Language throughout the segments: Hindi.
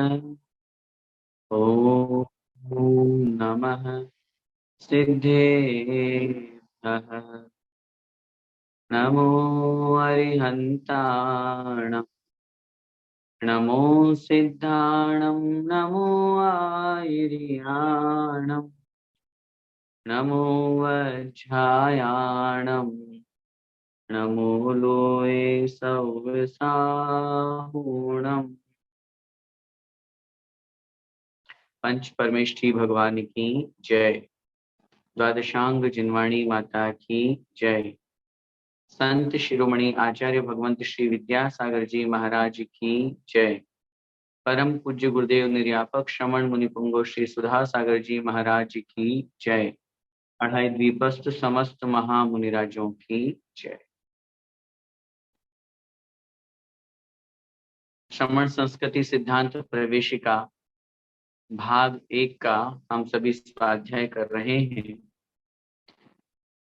ॐ नमः सिद्धेभ्यः। नमो अरिहन्ताणं, नमो सिद्धाणं, नमो आयर्याणं, नमो वज्रायाणं, नमो लोये सौसाहूणम्। पंच परमेष्ठी भगवान की जय। द्वादशांग जिनवाणी माता की जय। संत शिरोमणि आचार्य भगवंत श्री विद्यासागर जी महाराज की जय। परम पूज्य गुरुदेव निर्यापक श्रमण मुनि पुंगो श्री सुधा सागर जी महाराज की जय। अढ़ाई द्वीपस्थ समस्त महामुनिराजों की जय। श्रमण संस्कृति सिद्धांत प्रवेशिका भाग 1 का हम सभी स्वाध्याय कर रहे हैं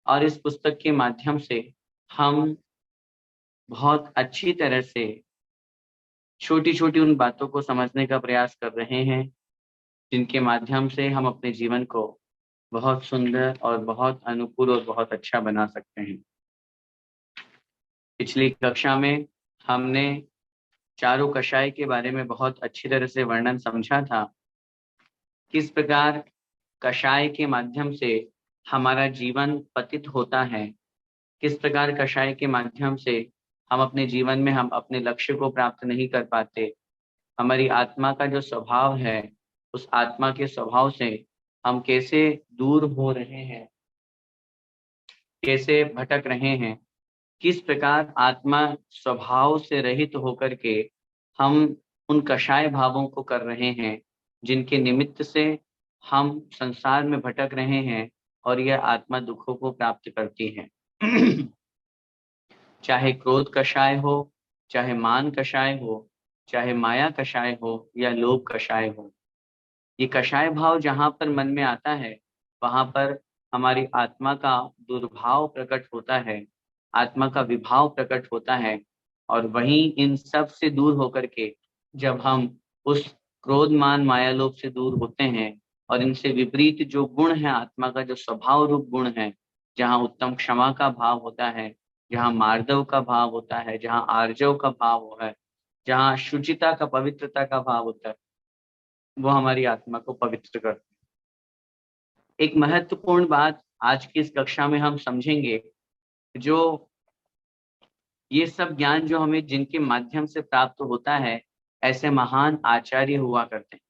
और इस पुस्तक के माध्यम से हम बहुत अच्छी तरह से छोटी छोटी उन बातों को समझने का प्रयास कर रहे हैं जिनके माध्यम से हम अपने जीवन को बहुत सुंदर और बहुत अनुकूल और बहुत अच्छा बना सकते हैं। पिछली कक्षा में हमने चारों कषाय के बारे में बहुत अच्छी तरह से वर्णन समझा था। किस प्रकार कषाय के माध्यम से हमारा जीवन पतित होता है, किस प्रकार कषाय के माध्यम से हम अपने जीवन में हम अपने लक्ष्य को प्राप्त नहीं कर पाते। हमारी आत्मा का जो स्वभाव है, उस आत्मा के स्वभाव से हम कैसे दूर हो रहे हैं, कैसे भटक रहे हैं, किस प्रकार आत्मा स्वभाव से रहित होकर के हम उन कषाय भावों को कर रहे हैं जिनके निमित्त से हम संसार में भटक रहे हैं और यह आत्मा दुखों को प्राप्त करती है। चाहे क्रोध कषाय हो, चाहे मान कषाय हो, चाहे माया कषाय हो या लोभ कषाय हो, ये कषाय भाव जहां पर मन में आता है वहां पर हमारी आत्मा का दुर्भाव प्रकट होता है, आत्मा का विभाव प्रकट होता है। और वहीं इन सब से दूर होकर के जब हम उस क्रोध मान माया लोभ से दूर होते हैं और इनसे विपरीत जो गुण है, आत्मा का जो स्वभाव रूप गुण है, जहाँ उत्तम क्षमा का भाव होता है, जहाँ मार्दव का भाव होता है, जहाँ आर्जव का भाव है, जहाँ शुचिता का पवित्रता का भाव होता है, वो हमारी आत्मा को पवित्र करते हैं। एक महत्वपूर्ण बात आज की इस कक्षा में हम समझेंगे, जो ये सब ज्ञान जो हमें जिनके माध्यम से प्राप्त होता है, ऐसे महान आचार्य हुआ करते हैं।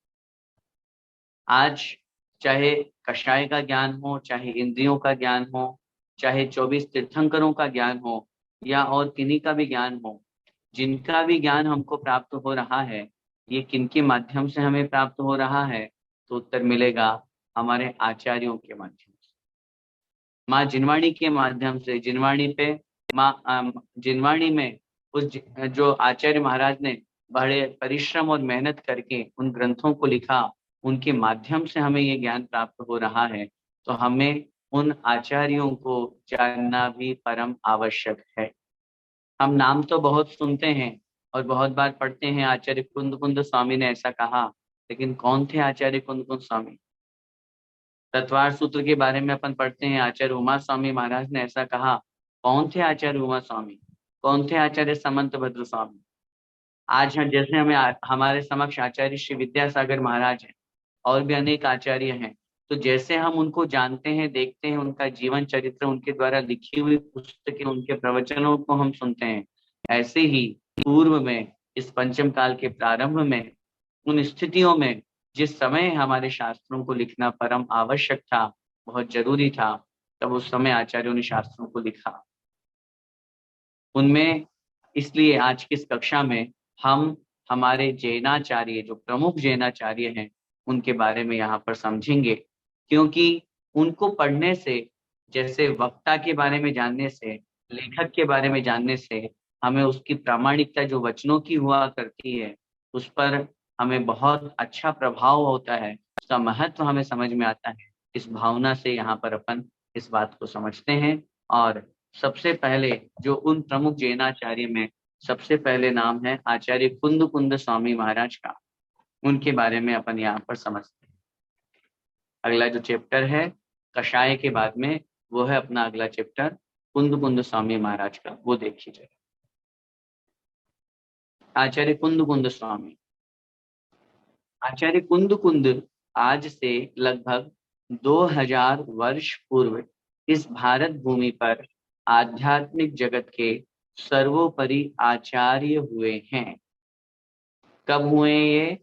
आज चाहे कषाय का ज्ञान हो, चाहे इंद्रियों का ज्ञान हो, चाहे 24 तीर्थंकरों का ज्ञान हो या और किन्हीं का भी ज्ञान हो, जिनका भी ज्ञान हमको प्राप्त हो रहा है, ये किनके माध्यम से हमें प्राप्त हो रहा है? तो उत्तर मिलेगा हमारे आचार्यों के माध्यम से, माँ जिनवाणी के माध्यम से। जिनवाणी पे जिनवाणी में उस जो आचार्य महाराज ने बड़े परिश्रम और मेहनत करके उन ग्रंथों को लिखा, उनके माध्यम से हमें ये ज्ञान प्राप्त हो रहा है। तो हमें उन आचार्यों को जानना भी परम आवश्यक है। हम नाम तो बहुत सुनते हैं और बहुत बार पढ़ते हैं, आचार्य कुंद कुंद स्वामी ने ऐसा कहा, लेकिन कौन थे आचार्य कुंद कुंद स्वामी? तत्वार सूत्र के बारे में अपन पढ़ते हैं, आचार्य उमा स्वामी महाराज ने ऐसा कहा। कौन थे आचार्य उमा स्वामी? कौन थे आचार्य समंत भद्र स्वामी? आज हम जैसे हमारे समक्ष आचार्य श्री विद्यासागर महाराज हैं और भी अनेक आचार्य हैं, तो जैसे हम उनको जानते हैं, देखते हैं, उनका जीवन चरित्र, उनके द्वारा लिखी हुई पुस्तकें, उनके प्रवचनों को हम सुनते हैं, ऐसे ही पूर्व में इस पंचम काल के प्रारंभ में उन स्थितियों में जिस समय हमारे शास्त्रों को लिखना परम आवश्यक था, बहुत जरूरी था, तब उस समय आचार्यों ने शास्त्रों को लिखा। उनमें इसलिए आज की इस कक्षा में हम हमारे जैनाचार्य, जो प्रमुख जैनाचार्य हैं, उनके बारे में यहाँ पर समझेंगे, क्योंकि उनको पढ़ने से, जैसे वक्ता के बारे में जानने से, लेखक के बारे में जानने से हमें उसकी प्रामाणिकता जो वचनों की हुआ करती है उस पर हमें बहुत अच्छा प्रभाव होता है, उसका महत्व हमें समझ में आता है। इस भावना से यहाँ पर अपन इस बात को समझते हैं। और सबसे पहले जो उन प्रमुख जैनाचार्य में सबसे पहले नाम है आचार्य कुंद कुंद स्वामी महाराज का। उनके बारे में अपन यहाँ पर समझते हैं। अगला जो चैप्टर है कषाय के बाद में, वो है अपना अगला चैप्टर कुंद कुंद स्वामी महाराज का, वो देखिए जरा। आचार्य कुंद कुंद स्वामी। आचार्य कुंद कुंद आज से लगभग 2000 वर्ष पूर्व इस भारत भूमि पर आध्यात्मिक जगत के सर्वोपरि आचार्य हुए हैं। कब हुए ये?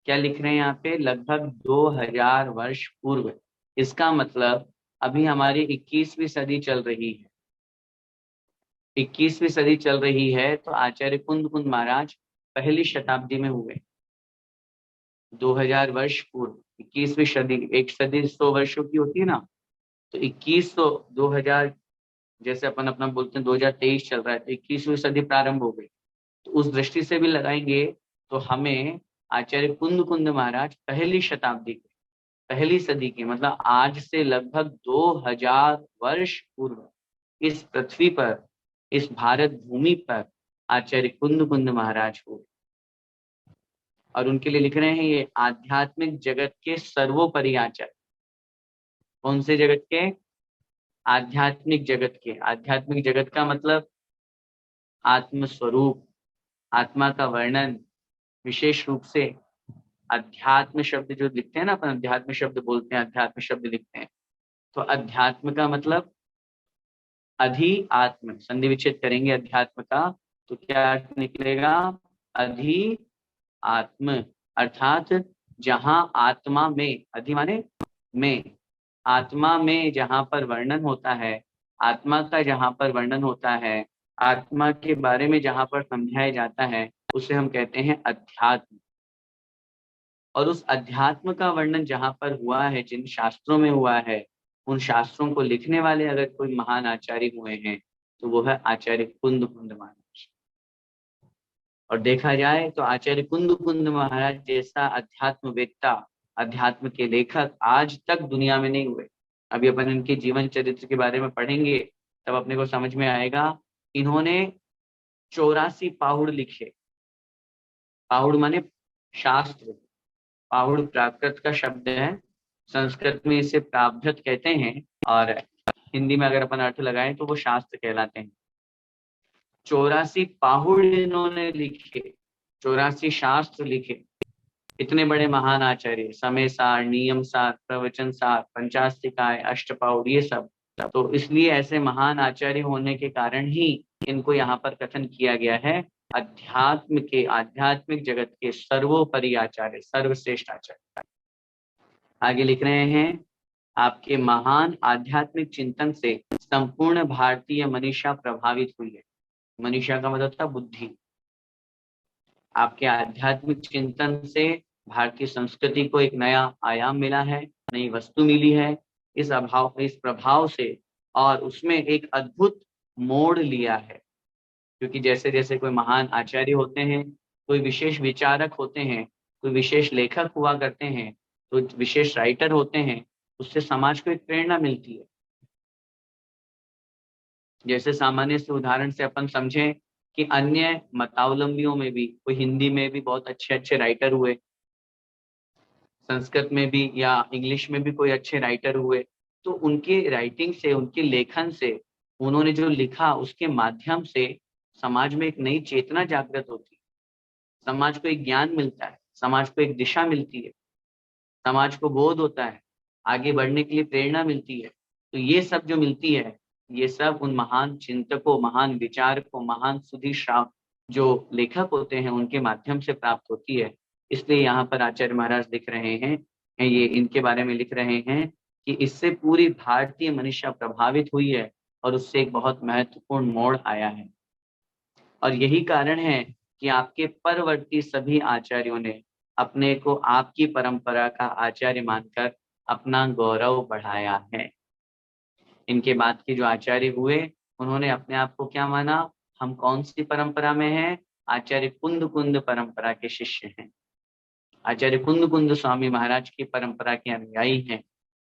क्या लिख रहे हैं यहाँ पे? लगभग 2000 वर्ष पूर्व। इसका मतलब अभी हमारी 21वीं सदी चल रही है। 21वीं सदी चल रही है तो आचार्य कुंद कुंद महाराज पहली शताब्दी में हुए। 2000 वर्ष पूर्व 21वीं सदी, एक सदी 100 वर्षों की होती है ना, तो 2100 2000, जैसे अपन अपना बोलते हैं 2023 चल रहा है तो 21वीं सदी प्रारंभ हो गई। तो उस दृष्टि से भी लगाएंगे तो हमें आचार्य कुंद कुंद महाराज पहली शताब्दी के, पहली सदी के, मतलब आज से लगभग 2000 वर्ष पूर्व इस पृथ्वी पर, इस भारत भूमि पर आचार्य कुंद कुंद महाराज हुए। और उनके लिए लिख रहे हैं ये आध्यात्मिक जगत के सर्वोपरि आचार्य। कौन से जगत के? आध्यात्मिक जगत के। आध्यात्मिक जगत का मतलब आत्म स्वरूप, आत्मा का वर्णन, विशेष रूप से अध्यात्म शब्द जो लिखते हैं ना, अपन अध्यात्म शब्द बोलते हैं, अध्यात्म शब्द लिखते हैं, तो अध्यात्म का मतलब अधि आत्म, संधि विच्छेद करेंगे अध्यात्म का तो क्या अर्थ निकलेगा? अधि आत्म, अर्थात जहां आत्मा में, अधि माने में, आत्मा में जहां पर वर्णन होता है, आत्मा का जहां पर वर्णन होता है, आत्मा के बारे में जहां पर समझाया जाता है, उसे हम कहते हैं अध्यात्म। और उस अध्यात्म का वर्णन जहां पर हुआ है, जिन शास्त्रों में हुआ है, उन शास्त्रों को लिखने वाले अगर कोई महान आचार्य हुए हैं तो वो है आचार्य कुंद कुंद महाराज। और देखा जाए तो आचार्य कुंद कुंद महाराज जैसा अध्यात्म वेत्ता, अध्यात्म के लेखक आज तक दुनिया में नहीं हुए। अभी अपन इनके जीवन चरित्र के बारे में पढ़ेंगे तब अपने को समझ में आएगा। इन्होंने 84 पाहुड़ लिखे। पाहुड़ माने शास्त्र, पाहुड़ प्राकृत का शब्द है, संस्कृत में इसे प्राभृत कहते हैं और हिंदी में अगर अपन अर्थ लगाएं तो वो शास्त्र कहलाते हैं। 84 पाहुड़ इन्होंने लिखे, 84 शास्त्र लिखे। इतने बड़े महान आचार्य, समय सार, नियम सार, प्रवचन सार, पंचास्तिकाय, अष्टपाहुड़, ये सब। तो इसलिए ऐसे महान आचार्य होने के कारण ही इनको यहाँ पर कथन किया गया है अध्यात्म के, आध्यात्मिक जगत के सर्वोपरि आचार्य, सर्वश्रेष्ठ आचार्य। आगे लिख रहे हैं आपके महान आध्यात्मिक चिंतन से संपूर्ण भारतीय मनीषा प्रभावित हुई है। मनीषा का मतलब था बुद्धि। आपके आध्यात्मिक चिंतन से भारतीय संस्कृति को एक नया आयाम मिला है, नई वस्तु मिली है इस प्रभाव से, और उसमें एक अद्भुत मोड़ लिया है। क्योंकि जैसे जैसे कोई महान आचार्य होते हैं, कोई विशेष विचारक होते हैं, कोई विशेष लेखक हुआ करते हैं, तो विशेष राइटर होते हैं, उससे समाज को एक प्रेरणा मिलती है। जैसे सामान्य से उदाहरण से अपन समझें कि अन्य मतावलंबियों में भी कोई हिंदी में भी बहुत अच्छे अच्छे राइटर हुए, संस्कृत में भी या इंग्लिश में भी कोई अच्छे राइटर हुए, तो उनके राइटिंग से, उनके लेखन से, उन्होंने जो लिखा उसके माध्यम से समाज में एक नई चेतना जागृत होती है, समाज को एक ज्ञान मिलता है, समाज को एक दिशा मिलती है, समाज को बोध होता है, आगे बढ़ने के लिए प्रेरणा मिलती है। तो ये सब जो मिलती है, ये सब उन महान चिंतकों, महान विचारकों, महान सुधीर श्राव जो लेखक होते हैं उनके माध्यम से प्राप्त होती है। इसलिए यहाँ पर आचार्य महाराज लिख रहे हैं, ये इनके बारे में लिख रहे हैं कि इससे पूरी भारतीय मनीषा प्रभावित हुई है और उससे एक बहुत महत्वपूर्ण मोड़ आया है। और यही कारण है कि आपके परवर्ती सभी आचार्यों ने अपने को आपकी परंपरा का आचार्य मानकर अपना गौरव बढ़ाया है। इनके बाद के जो आचार्य हुए उन्होंने अपने आप को क्या माना? हम कौन सी परंपरा में हैं? आचार्य कुंद कुंद परंपरा के शिष्य हैं, आचार्य कुंद कुंद स्वामी महाराज की परंपरा के अनुयायी हैं।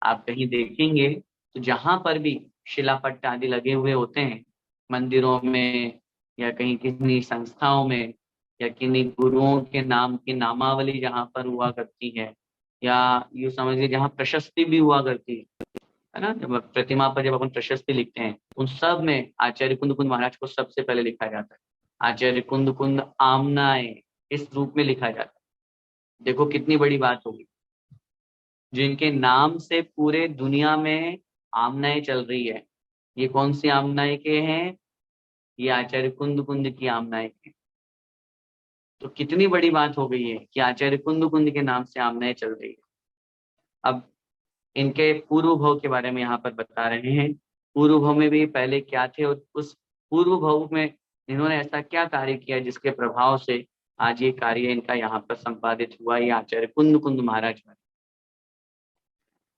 आप कहीं देखेंगे तो जहां पर भी शिलापट्ट आदि लगे हुए होते हैं मंदिरों में या कहीं किसी संस्थाओं में, या किन्हीं गुरुओं के नाम की नामावली जहाँ पर हुआ करती है, या यूँ समझिए जहाँ प्रशस्ति भी हुआ करती है ना, जब प्रतिमा पर जब अपन प्रशस्ति लिखते हैं, उन सब में आचार्य कुंद कुंद महाराज को सबसे पहले लिखा जाता है। आचार्य कुंद कुंद आमनाए, इस रूप में लिखा जाता है। देखो कितनी बड़ी बात होगी, जिनके नाम से पूरे दुनिया में आमनाएं चल रही है। ये कौन सी आमनाएं के हैं? ये आचार्य कुंद कुंद की आमनाएं के। तो कितनी बड़ी बात हो गई है कि आचार्य कुंद कुंद के नाम से आमनाएं चल रही है। अब इनके पूर्व भव के बारे में यहाँ पर बता रहे हैं। पूर्व भव में भी पहले क्या थे, और उस पूर्व भव में इन्होंने ऐसा क्या कार्य किया जिसके प्रभाव से आज ये कार्य इनका यहाँ पर संपादित हुआ। ये आचार्य कुंद कुंद महाराज।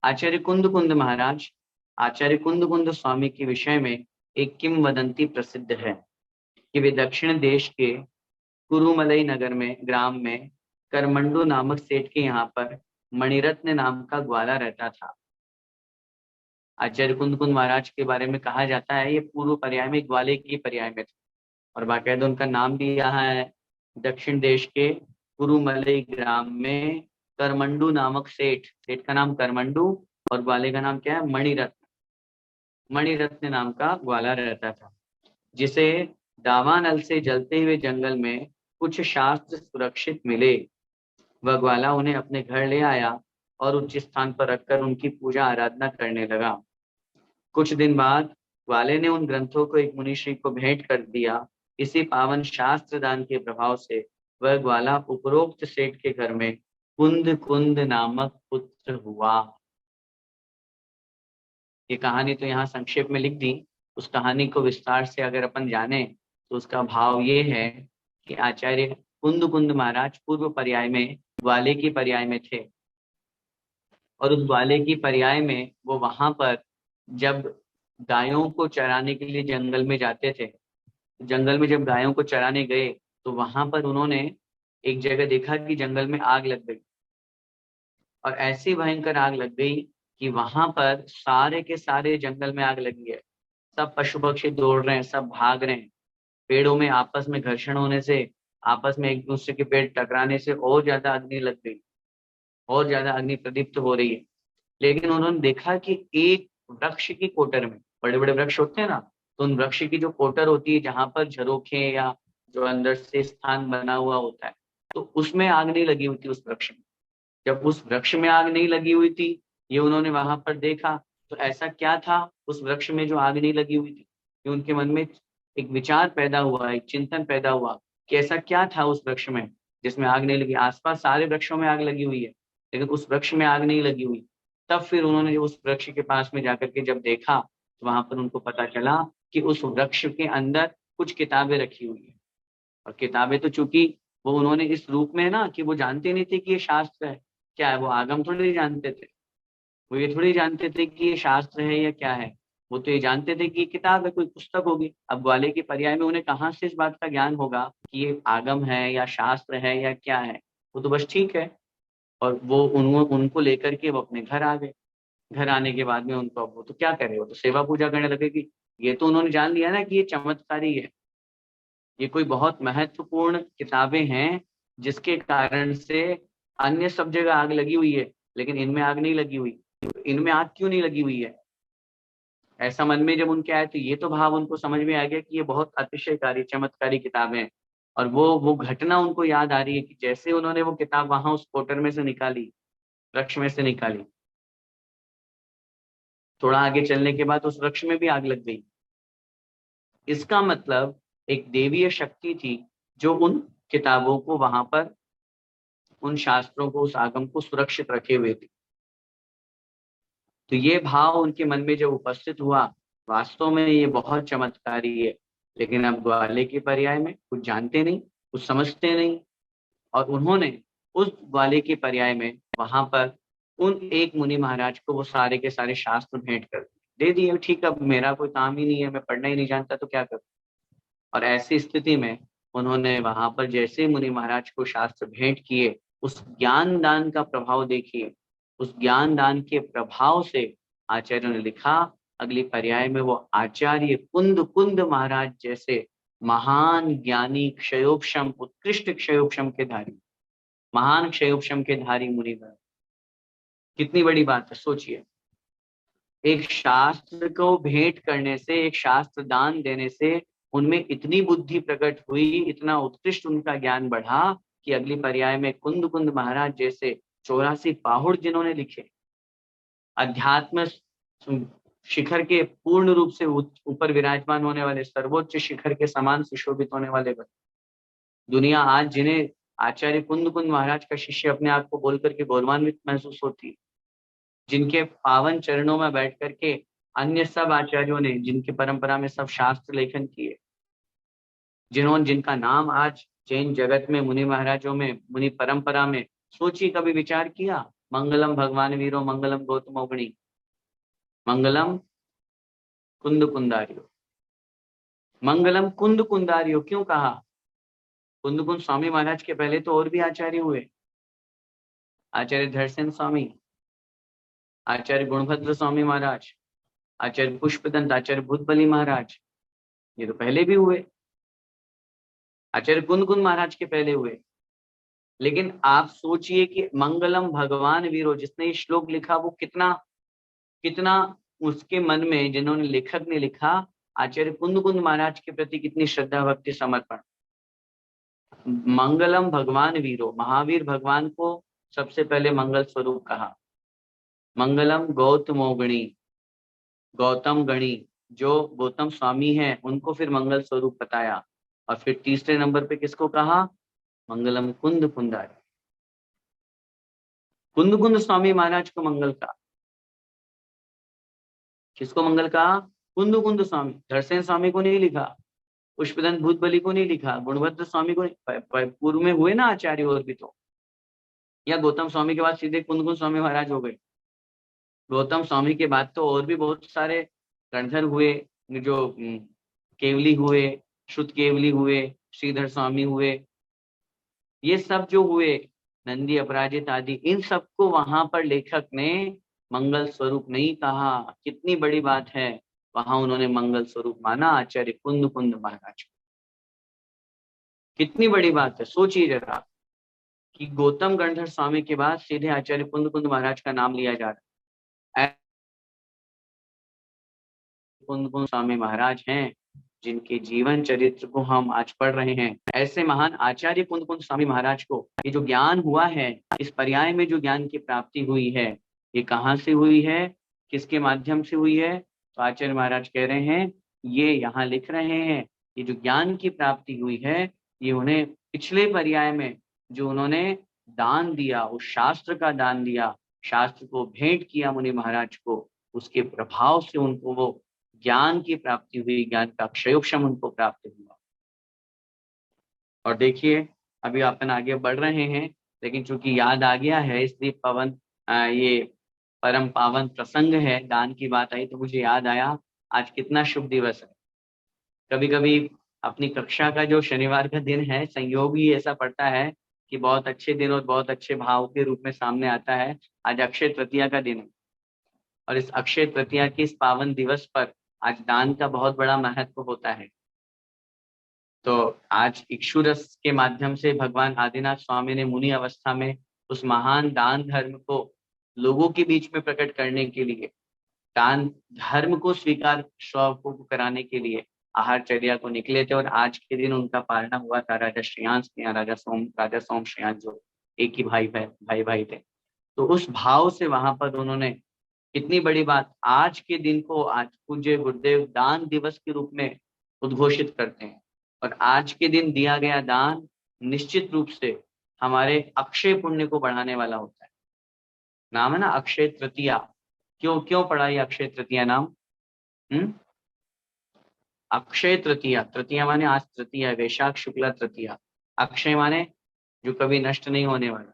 आचार्य कुंद कुंद महाराज, आचार्य कुंद कुंद स्वामी के विषय में एक किंवदंती प्रसिद्ध है कि वे दक्षिण देश के कुरुमलई नगर में ग्राम में करमंडू नामक सेठ के यहाँ पर मणिरत्न नाम का ग्वाला रहता था। आचार्य कुंद कुंद महाराज के बारे में कहा जाता है ये पूर्व पर्याय में ग्वाले की पर्याय में थे, और बाकायदा उनका नाम भी यहाँ है। दक्षिण देश के कुरुमलई ग्राम में करमंडू नामक सेठ, सेठ का नाम करमंडू और ग्वाले का नाम क्या है? मणिरत्न। मणिरत्न नाम का ग्वाला रहता था, जिसे दावानल से जलते हुए जंगल में कुछ शास्त्र सुरक्षित मिले। वह ग्वाला उन्हें अपने घर ले आया और उच्च स्थान पर रखकर उनकी पूजा आराधना करने लगा। कुछ दिन बाद ग्वाले ने उन ग्रंथों को एक मुनिश्री को भेंट कर दिया। इसी पावन शास्त्र दान के प्रभाव से वह ग्वाला उपरोक्त सेठ के घर में कुंद कुंद नामक पुत्र हुआ। ये कहानी तो यहाँ संक्षेप में लिख दी। उस कहानी को विस्तार से अगर अपन जाने तो उसका भाव ये है कि आचार्य कुंद कुंद महाराज पूर्व पर्याय में ग्वाले की पर्याय में थे, और उस ग्वाले की पर्याय में वो वहां पर जब गायों को चराने के लिए जंगल में जाते थे, जंगल में जब गायों को चराने गए तो वहां पर उन्होंने एक जगह देखा कि जंगल में आग लग गई, और ऐसी भयंकर आग लग गई कि वहां पर सारे के सारे जंगल में आग लगी है। सब पशु पक्षी दौड़ रहे हैं, सब भाग रहे हैं। पेड़ों में आपस में घर्षण होने से, आपस में एक दूसरे के पेड़ टकराने से और ज्यादा अग्नि लग गई, और ज्यादा अग्नि प्रदीप्त हो रही है। लेकिन उन्होंने देखा कि एक वृक्ष की कोटर में, बड़े बड़े वृक्ष होते हैं ना, तो उन वृक्ष की जो कोटर होती है जहां पर झरोखे या जो अंदर से स्थान बना हुआ होता है, तो उसमें आग नहीं लगी हुई थी उस वृक्ष में। जब उस वृक्ष में आग नहीं लगी हुई थी, ये उन्होंने वहां पर देखा, तो ऐसा क्या था उस वृक्ष में जो आग नहीं लगी हुई थी? कि उनके मन में एक विचार पैदा हुआ, एक चिंतन पैदा हुआ कि ऐसा क्या था उस वृक्ष में जिसमें आग नहीं लगी। आसपास सारे वृक्षों में आग लगी हुई है, लेकिन उस वृक्ष में आग नहीं लगी हुई। तब फिर उन्होंने जो उस वृक्ष के पास में जाकर के जब देखा, तो वहां पर उनको पता चला कि उस वृक्ष के अंदर कुछ किताबें रखी हुई है। और किताबें तो चूंकि वो उन्होंने इस रूप में है ना कि वो जानते नहीं थे कि ये शास्त्र है क्या है, वो आगम थोड़ी जानते थे। वो ये थोड़ी जानते थे कि ये शास्त्र है या क्या है। वो तो ये जानते थे कि ये किताब है, कोई पुस्तक होगी। अब ग्वाले के पर्याय में उन्हें कहाँ से इस बात का ज्ञान होगा कि ये आगम है या शास्त्र है या क्या है? वो तो बस ठीक है। और वो उनको लेकर के वो अपने घर आ गए। घर आने के बाद में उनको, अब वो तो क्या करे, वो तो सेवा पूजा करने लगे कि ये तो उन्होंने जान लिया ना कि ये चमत्कारी है, ये कोई बहुत महत्वपूर्ण किताबें हैं जिसके कारण से अन्य सब जगह आग लगी हुई है, लेकिन इनमें आग नहीं लगी हुई। इनमें आग क्यों नहीं लगी हुई है? ऐसा मन में जब उनके आए तो ये तो भाव उनको समझ में आ गया कि ये बहुत अतिशयकारी चमत्कारी किताबें हैं। और वो घटना उनको याद आ रही है कि जैसे उन्होंने वो किताब वहां उस कोटर में से निकाली, वृक्ष में से निकाली, थोड़ा आगे चलने के बाद उस वृक्ष में भी आग लग गई। इसका मतलब एक देवीय शक्ति थी जो उन किताबों को वहां पर, उन शास्त्रों को, उस आगम को सुरक्षित रखे हुए थी। तो ये भाव उनके मन में जब उपस्थित हुआ, वास्तव में ये बहुत चमत्कारी है। लेकिन अब ग्वाले के पर्याय में कुछ जानते नहीं, कुछ समझते नहीं, और उन्होंने उस ग्वाले के पर्याय में वहां पर उन एक मुनि महाराज को वो सारे के सारे शास्त्र भेंट कर दे दिए। ठीक है, अब मेरा कोई काम ही नहीं है, मैं पढ़ना ही नहीं जानता, तो क्या करूं? और ऐसी स्थिति में उन्होंने वहां पर जैसे मुनि महाराज को शास्त्र भेंट किए, उस ज्ञान दान का प्रभाव देखिए। उस ज्ञान दान के प्रभाव से आचार्यों ने लिखा, अगली पर्याय में वो आचार्य कुंद कुंद महाराज जैसे महान ज्ञानी क्षयोपशम, उत्कृष्ट क्षयोपशम के धारी, महान क्षयोपशम के धारी मुनिवर। कितनी बड़ी बात है, सोचिए। एक शास्त्र को भेंट करने से, एक शास्त्र दान देने से उनमें इतनी बुद्धि प्रकट हुई, इतना उत्कृष्ट उनका ज्ञान बढ़ा कि अगली पर्याय में कुंद कुंद महाराज जैसे 84 पाहुड़ जिन्होंने लिखे, अध्यात्म शिखर के पूर्ण रूप से ऊपर विराजमान होने वाले, सर्वोच्च शिखर के समान सुशोभित होने वाले, दुनिया आज जिन्हें आचार्य कुंद कुंद महाराज का शिष्य अपने आप को बोल करके गौरवान्वित महसूस होती, जिनके पावन चरणों में बैठ करके अन्य सब आचार्यों ने, जिनकी परंपरा में सब शास्त्र लेखन किए, जिनका नाम आज जैन जगत में, मुनि महाराजों में, मुनि परंपरा में, सोचिए कभी विचार किया। मंगलम भगवान वीरो, मंगलम गौतमोगणी, मंगलम कुंद कुंदारियो, मंगलम कुंद कुंदारियो क्यों कहा? कुंद कुंद स्वामी महाराज के पहले तो और भी आचार्य हुए, आचार्य धरसेन स्वामी, आचार्य गुणभद्र स्वामी महाराज, आचार्य पुष्पदंत, आचार्य भूतबली महाराज, ये तो पहले भी हुए, आचार्य कुंद कुंद महाराज के पहले हुए। लेकिन आप सोचिए कि मंगलम भगवान वीरो, जिसने ये श्लोक लिखा वो कितना कितना उसके मन में, जिन्होंने लेखक ने लिखा, आचार्य कुंद कुंद महाराज के प्रति कितनी श्रद्धा भक्ति समर्पण। मंगलम भगवान वीरो, महावीर भगवान को सबसे पहले मंगल स्वरूप कहा। मंगलम गौतमोगणी, गौतम गणी, जो गौतम स्वामी हैं उनको फिर मंगल स्वरूप बताया। और फिर तीसरे नंबर पे किसको कहा? मंगलम कुंद कुंदारी, कुंद कुंद स्वामी महाराज को मंगल का। किसको मंगल कहा? कुंद कुंद स्वामी। धरसेन स्वामी को नहीं लिखा, पुष्पदंत भूतबली को नहीं लिखा, गुणभद्र स्वामी को पूर्व में हुए ना आचार्य और भी तो, या गौतम स्वामी के बाद सीधे कुंद कुंद स्वामी महाराज हो गए? गौतम स्वामी के बाद तो और भी बहुत सारे गणधर हुए, जो केवली हुए, शुद्ध केवली हुए, श्रीधर स्वामी हुए, ये सब जो हुए, नंदी अपराजित आदि, इन सबको वहां पर लेखक ने मंगल स्वरूप नहीं कहा। कितनी बड़ी बात है, वहां उन्होंने मंगल स्वरूप माना आचार्य कुंद कुंद महाराज को। कितनी बड़ी बात है, सोचिए जरा कि गौतम गणधर स्वामी के बाद सीधे आचार्य कुंद कुंद महाराज का नाम लिया जा रहा है। कुंद कुंद स्वामी महाराज हैं जिनके जीवन चरित्र को हम आज पढ़ रहे हैं। ऐसे महान आचार्य कुंद कुंद स्वामी महाराज को ये जो ज्ञान हुआ है, इस पर्याय में जो ज्ञान की प्राप्ति हुई है, ये कहाँ से हुई है, किसके माध्यम से हुई है? तो आचार्य महाराज कह रहे हैं, ये यहाँ लिख रहे हैं, ये जो ज्ञान की प्राप्ति हुई है, ये उन्हें पिछले पर्याय में जो उन्होंने दान दिया, उस शास्त्र का दान दिया, शास्त्र को भेंट किया मुनि महाराज को, उसके प्रभाव से उनको वो ज्ञान की प्राप्ति हुई, ज्ञान का क्षयोक्षम उनको प्राप्त हुआ। और देखिए अभी अपन आगे बढ़ रहे हैं, लेकिन चूंकि याद आ गया है इसलिए ये परम पावन प्रसंग है, दान की बात आई तो मुझे याद आया आज कितना शुभ दिवस है। कभी कभी अपनी कक्षा का जो शनिवार का दिन है, संयोग ही ऐसा पड़ता है कि बहुत अच्छे दिन और बहुत अच्छे भाव के रूप में सामने आता है। आज अक्षय तृतीया का दिन है, और इस अक्षय तृतीया के इस पावन दिवस पर आज दान का बहुत बड़ा महत्व होता है। तो आज इक्षुरस के माध्यम से भगवान आदिनाथ स्वामी ने मुनि अवस्था में उस महान दान धर्म को लोगों के बीच में प्रकट करने के लिए, दान धर्म को स्वीकार को कराने के लिए आहारचर्या को निकले थे। और आज के दिन उनका पालना हुआ था राजा श्रेयांश के यहाँ, राजा सोम श्रेयांश जो एक ही भाई थे। तो उस भाव से वहां पर उन्होंने, कितनी बड़ी बात, आज के दिन को आज पूज्य गुरुदेव दान दिवस के रूप में उद्घोषित करते हैं। और आज के दिन दिया गया दान निश्चित रूप से हमारे अक्षय पुण्य को बढ़ाने वाला होता है। नाम है ना अक्षय तृतीया। क्यों पढ़ा ये अक्षय तृतीया नाम? अक्षय तृतीया, तृतीया माने आज तृतीया, वैशाख शुक्ला तृतीया। अक्षय माने जो कभी नष्ट नहीं होने वाला,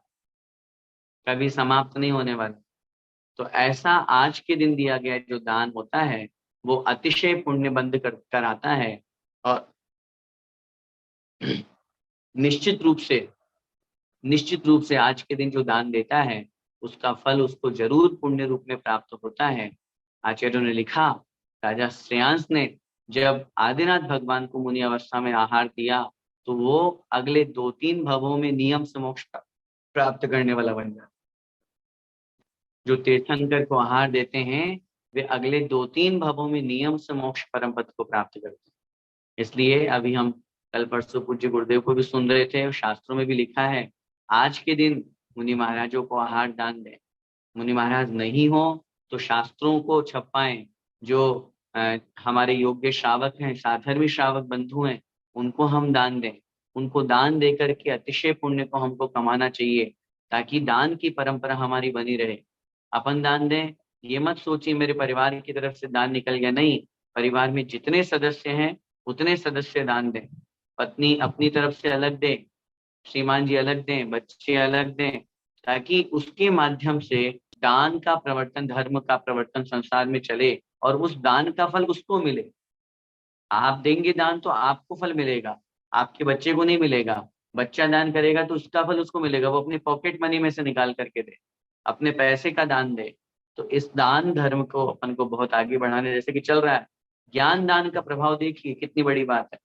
कभी समाप्त नहीं होने वाला। तो ऐसा आज के दिन दिया गया जो दान होता है वो अतिशय पुण्य बंद कराता है। और निश्चित रूप से आज के दिन जो दान देता है उसका फल उसको जरूर पुण्य रूप में प्राप्त होता है। आचार्यों ने लिखा, राजा श्रेयांश ने जब आदिनाथ भगवान को मुनि अवस्था में आहार दिया तो वो अगले 2-3 भवों में नियम से मोक्ष प्राप्त करने वाला बन जाता। जो तीर्थंकर को आहार देते हैं वे अगले 2-3 भवों में नियम से मोक्ष परम पद को प्राप्त करते हैं। इसलिए अभी हम कल परसों पूज्य गुरुदेव को भी सुन रहे थे और शास्त्रों में भी लिखा है आज के दिन मुनि महाराजों को आहार दान दें। मुनि महाराज नहीं हो तो शास्त्रों को छपाएं। जो हमारे योग्य श्रावक हैं, साधर्मी श्रावक बंधु हैं, उनको हम दान दें। उनको दान दे करके अतिशय पुण्य को हमको कमाना चाहिए ताकि दान की परंपरा हमारी बनी रहे। अपन दान दें ये मत सोचिए मेरे परिवार की तरफ से दान निकल गया, नहीं, परिवार में जितने सदस्य हैं उतने सदस्य दान दें। पत्नी अपनी तरफ से अलग दे, श्रीमान जी अलग दें, बच्चे अलग दें, ताकि उसके माध्यम से दान का प्रवर्तन, धर्म का प्रवर्तन संसार में चले और उस दान का फल उसको मिले। आप देंगे दान तो आपको फल मिलेगा, आपके बच्चे को नहीं मिलेगा। बच्चा दान करेगा तो उसका फल उसको मिलेगा, वो अपनी पॉकेट मनी में से निकाल करके दे, अपने पैसे का दान दे। तो इस दान धर्म को अपन को बहुत आगे बढ़ाने जैसे कि चल रहा है। ज्ञान दान का प्रभाव देखिए कितनी बड़ी बात है।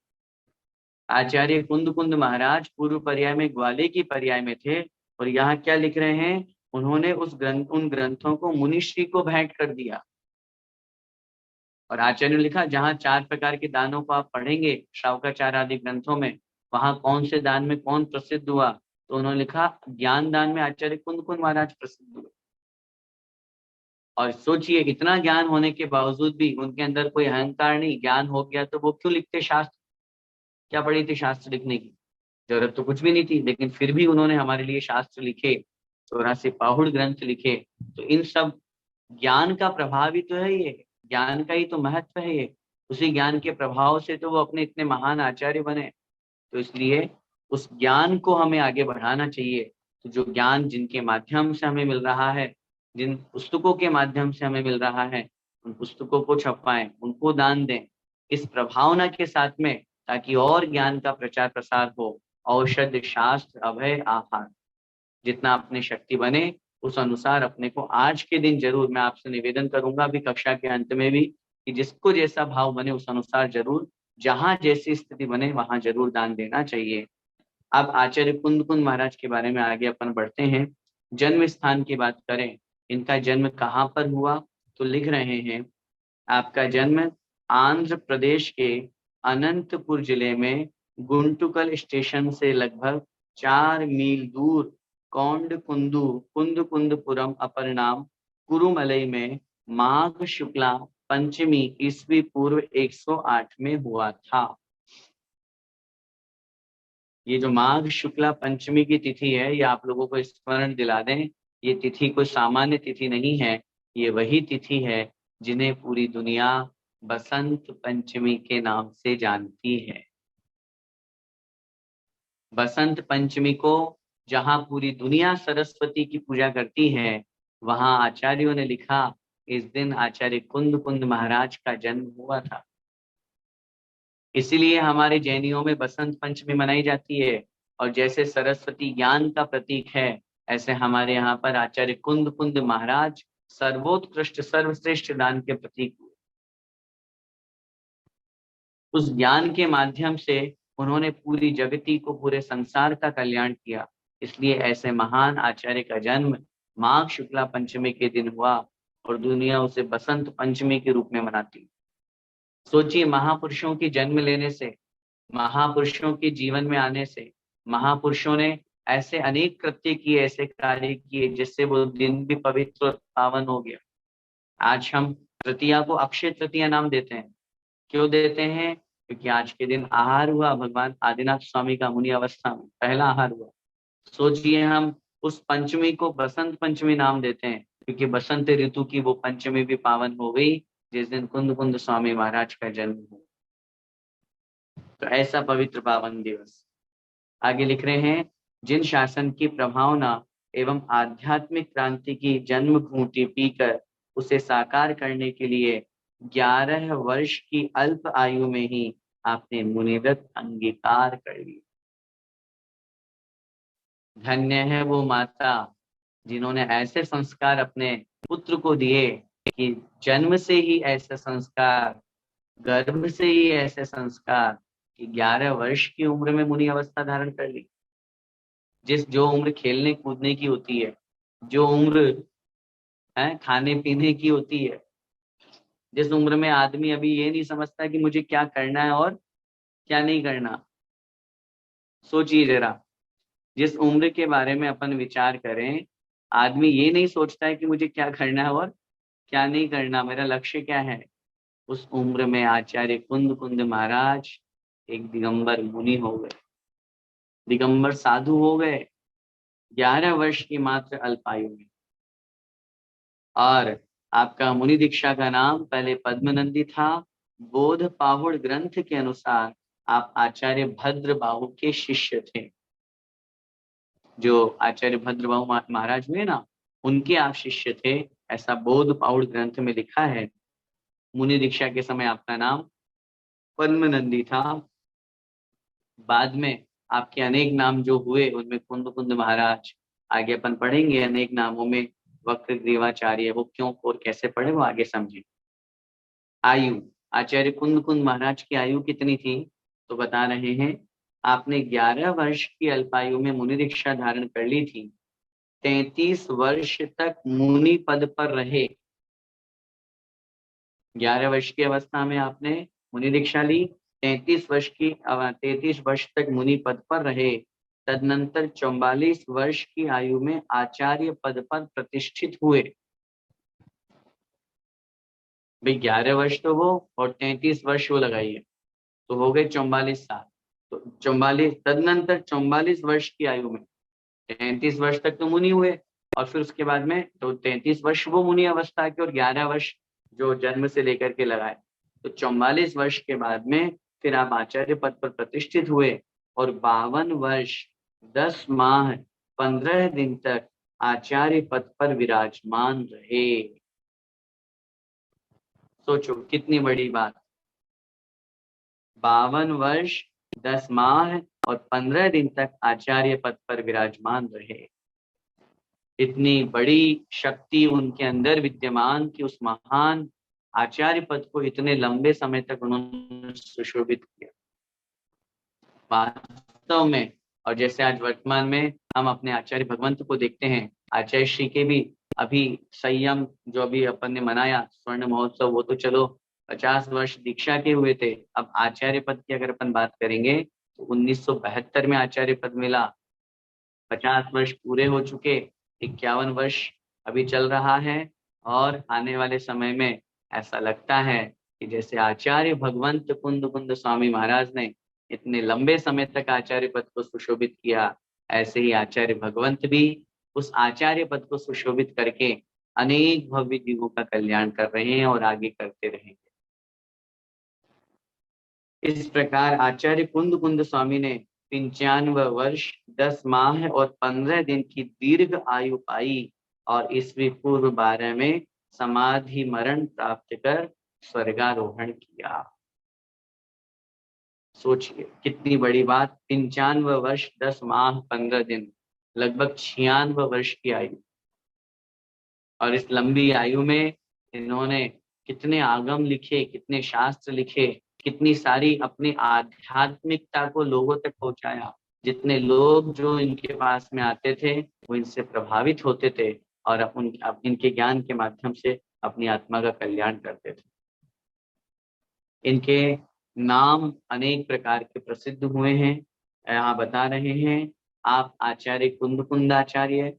आचार्य कुंद कुंद महाराज पूर्व पर्याय में ग्वाले की पर्याय में थे और यहाँ क्या लिख रहे हैं, उन्होंने उन ग्रंथों को मुनिश्री को भेंट कर दिया। और आचार्य ने लिखा जहाँ 4 प्रकार के दानों को आप पढ़ेंगे श्रावकाचार आदि ग्रंथों में, वहां कौन से दान में कौन प्रसिद्ध हुआ, तो उन्होंने लिखा ज्ञान दान में आचार्य कुंद कुंद महाराज प्रसिद्ध हुए। और सोचिए इतना ज्ञान होने के बावजूद भी उनके अंदर कोई अहंकार नहीं, ज्ञान हो गया तो वो क्यों लिखते शास्त्र, क्या पड़ी थी शास्त्र लिखने की, जरूरत तो कुछ भी नहीं थी, लेकिन फिर भी उन्होंने हमारे लिए शास्त्र लिखे, 84 पाहुड़ ग्रंथ लिखे। तो इन सब ज्ञान का प्रभाव ही तो है, ये ज्ञान का ही तो महत्व है ये। उसी ज्ञान के प्रभाव से तो वो अपने इतने महान आचार्य बने। तो इसलिए उस ज्ञान को हमें आगे बढ़ाना चाहिए। तो जो ज्ञान जिनके माध्यम से हमें मिल रहा है, जिन पुस्तकों के माध्यम से हमें मिल रहा है, उन पुस्तकों को छपवाएं, उनको दान दें इस प्रभावना के साथ में, ताकि और ज्ञान का प्रचार प्रसार हो। औषध शास्त्र अभय आहार, जितना अपने शक्ति बने उस अनुसार अपने को आज के दिन जरूर, मैं आपसे निवेदन करूंगा अभी कक्षा के अंत में भी, कि जिसको जैसा भाव बने उस अनुसार जरूर, जहां जैसी स्थिति बने वहां जरूर दान देना चाहिए। अब आचार्य कुंद कुंद महाराज के बारे में आगे अपन बढ़ते हैं। जन्म स्थान की बात करें, इनका जन्म कहाँ पर हुआ, तो लिख रहे हैं आपका जन्म आंध्र प्रदेश के अनंतपुर जिले में गुंटुकल स्टेशन से लगभग 4 मील दूर कुंद कुंदपुरम अपर नाम कुरुमलई में माघ शुक्ला पंचमी ईस्वी पूर्व 108 में हुआ था। ये जो माघ शुक्ला पंचमी की तिथि है, ये आप लोगों को स्मरण दिला दें, ये तिथि कोई सामान्य तिथि नहीं है, ये वही तिथि है जिन्हें पूरी दुनिया बसंत पंचमी के नाम से जानती है। बसंत पंचमी को जहां पूरी दुनिया सरस्वती की पूजा करती है, वहां आचार्यों ने लिखा इस दिन आचार्य कुंद कुंद महाराज का जन्म हुआ था। इसीलिए हमारे जैनियों में बसंत पंचमी मनाई जाती है। और जैसे सरस्वती ज्ञान का प्रतीक है, ऐसे हमारे यहाँ पर आचार्य कुंद कुंद महाराज सर्वोत्कृष्ट सर्वश्रेष्ठ दान के प्रतीक हुए। उस ज्ञान के माध्यम से उन्होंने पूरी जगती को, पूरे संसार का कल्याण किया। इसलिए ऐसे महान आचार्य का जन्म माघ शुक्ला पंचमी के दिन हुआ और दुनिया उसे बसंत पंचमी के रूप में मनाती। सोचिए महापुरुषों की जन्म लेने से, महापुरुषों के जीवन में आने से, महापुरुषों ने ऐसे अनेक कृत्य किए, ऐसे कार्य किए जिससे वो दिन भी पवित्र और पावन हो गया। आज हम तृतीया को अक्षय तृतीया नाम देते हैं। क्यों देते हैं? क्योंकि आज के दिन आहार हुआ भगवान आदिनाथ स्वामी का मुनि अवस्था में पहला आहार हुआ। सोचिए हम उस पंचमी को बसंत पंचमी नाम देते हैं क्योंकि बसंत ऋतु की वो पंचमी भी पावन हो गई जिस दिन कुंद कुंद स्वामी महाराज का जन्म हुआ। तो ऐसा पवित्र पावन दिवस। आगे लिख रहे हैं जिन शासन की प्रभावना एवं आध्यात्मिक क्रांति की जन्म घूंटी पीकर उसे साकार करने के लिए 11 वर्ष की अल्प आयु में ही आपने मुनिव्रत अंगीकार कर लिया। धन्य है वो माता जिन्होंने ऐसे संस्कार अपने पुत्र को दिए कि जन्म से ही ऐसे संस्कार गर्भ से ही ऐसे संस्कार कि 11 वर्ष की उम्र में मुनि अवस्था धारण कर ली। जो उम्र खेलने कूदने की होती है, जो उम्र है खाने पीने की होती है, जिस उम्र में आदमी अभी ये नहीं समझता कि मुझे क्या करना है और क्या नहीं करना। सोचिए जरा, जिस उम्र के बारे में अपन विचार करें, आदमी ये नहीं सोचता है कि मुझे क्या करना है और क्या नहीं करना, मेरा लक्ष्य क्या है। उस उम्र में आचार्य कुंद कुंद महाराज एक दिगंबर मुनि हो गए, दिगंबर साधु हो गए, 11 वर्ष की मात्र अल्पायु में। और आपका मुनि दीक्षा का नाम पहले पद्मनंदी था। बोध पाहुड़ ग्रंथ के अनुसार आप आचार्य भद्र बाहु के शिष्य थे। जो आचार्य भद्र बाहु महाराज हुए ना, उनके आप शिष्य थे, ऐसा बोध पाहुड़ ग्रंथ में लिखा है। मुनि दीक्षा के समय आपका नाम पद्मनंदी था। बाद में आपके अनेक नाम जो हुए उनमें कुंद कुंद महाराज, आगे अपन पढ़ेंगे अनेक नामों में वक्र ग्रीवाचार्य, वो क्यों और कैसे पढ़े वो आगे समझे। आयु, आचार्य कुंद कुंद महाराज की आयु कितनी थी, तो बता रहे हैं आपने 11 वर्ष की अल्पायु में मुनि दीक्षा धारण कर ली थी। 33 वर्ष तक मुनि पद पर रहे। 11 वर्ष की अवस्था में आपने मुनि दीक्षा ली, 33 वर्ष तक मुनि पद पर रहे। तदनंतर 44 वर्ष की आयु में आचार्य पद पर प्रतिष्ठित हुए। भाई 11 वर्ष तो वो और 33 वर्ष वो लगाइए, तो हो गए 44 साल। तो 44 तदनंतर 44 वर्ष की आयु में 33 वर्ष तक तो मुनि हुए, और फिर उसके बाद में तो 33 वर्ष वो मुनि अवस्था के और 11 वर्ष जो जन्म से लेकर के लगाए, तो 44 वर्ष के बाद में फिर आप आचार्य पद पर प्रतिष्ठित हुए और 52 वर्ष 10 माह 15 दिन तक आचार्य पद पर विराजमान रहे। सोचो कितनी बड़ी बात। 52 वर्ष 10 माह और 15 दिन तक आचार्य पद पर विराजमान रहे। इतनी बड़ी शक्ति उनके अंदर विद्यमान कि उस महान आचार्य पद को इतने लंबे समय तक उन्होंने सुशोभित किया वास्तव में। और जैसे आज वर्तमान में हम अपने आचार्य भगवंत को देखते हैं, आचार्य श्री के भी अभी संयम जो अभी अपन ने मनाया स्वर्ण महोत्सव, वो तो चलो 50 वर्ष दीक्षा के हुए थे। अब आचार्य पद की अगर अपन बात करेंगे तो 1972 में आचार्य पद मिला, 50 वर्ष पूरे हो चुके, 51 वर्ष अभी चल रहा है। और आने वाले समय में ऐसा लगता है कि जैसे आचार्य भगवंत कुंद कुंद स्वामी महाराज ने इतने लंबे समय तक आचार्य पद को सुशोभित किया, ऐसे ही आचार्य भगवंत भी उस आचार्य पद को सुशोभित करके अनेक भव्य जीवों का कल्याण कर रहे हैं और आगे करते रहेंगे। इस प्रकार आचार्य कुंद कुंद स्वामी ने 95 वर्ष 10 माह और 15 दिन की दीर्घ आयु पाई और ईस्वी पूर्व 12 में समाधि मरण प्राप्त कर स्वर्गारोहण किया। सोचिए कितनी बड़ी बात, 95 वर्ष 10 माह 15 दिन, लगभग 96 वर्ष की आयु। और इस लंबी आयु में इन्होंने कितने आगम लिखे, कितने शास्त्र लिखे, कितनी सारी अपनी आध्यात्मिकता को लोगों तक पहुंचाया। जितने लोग जो इनके पास में आते थे वो इनसे प्रभावित होते थे और इनके ज्ञान के माध्यम से अपनी आत्मा का कल्याण करते थे। इनके नाम अनेक प्रकार के प्रसिद्ध हुए हैं, यहाँ बता रहे हैं आप। आचार्य कुंद कुंदाचार्य,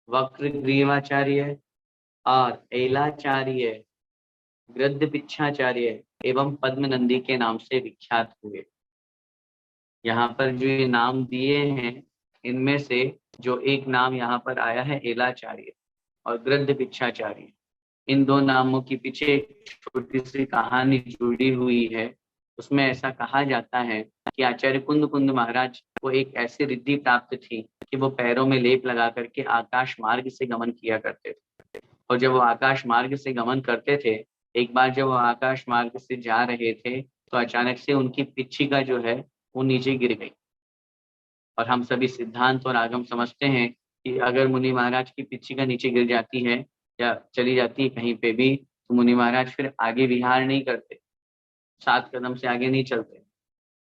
वक्र ग्रीवाचार्य और एलाचार्य, गृध्र पिच्छाचार्य एवं पद्मनंदी के नाम से विख्यात हुए। यहाँ पर जो ये नाम दिए हैं इनमें से जो एक नाम यहाँ पर आया है एलाचार्य और गृध्र पिच्छाचार्य, इन दो नामों के पीछे एक छोटी सी कहानी जुड़ी हुई है। उसमें ऐसा कहा जाता है कि आचार्य कुंद कुंद महाराज को एक ऐसी रिद्धि प्राप्त थी कि वो पैरों में लेप लगा करके आकाश मार्ग से गमन किया करते थे। और जब वो आकाश मार्ग से गमन करते थे, एक बार जब वो आकाश मार्ग से जा रहे थे तो अचानक से उनकी पिच्छिका जो है वो नीचे गिर गई। और हम सभी सिद्धांत और आगम समझते हैं कि अगर मुनि महाराज की पिच्छिका नीचे गिर जाती है या चली जाती है कहीं पे भी, तो मुनि महाराज फिर आगे विहार नहीं करते। 7 कदम से आगे नहीं चलते।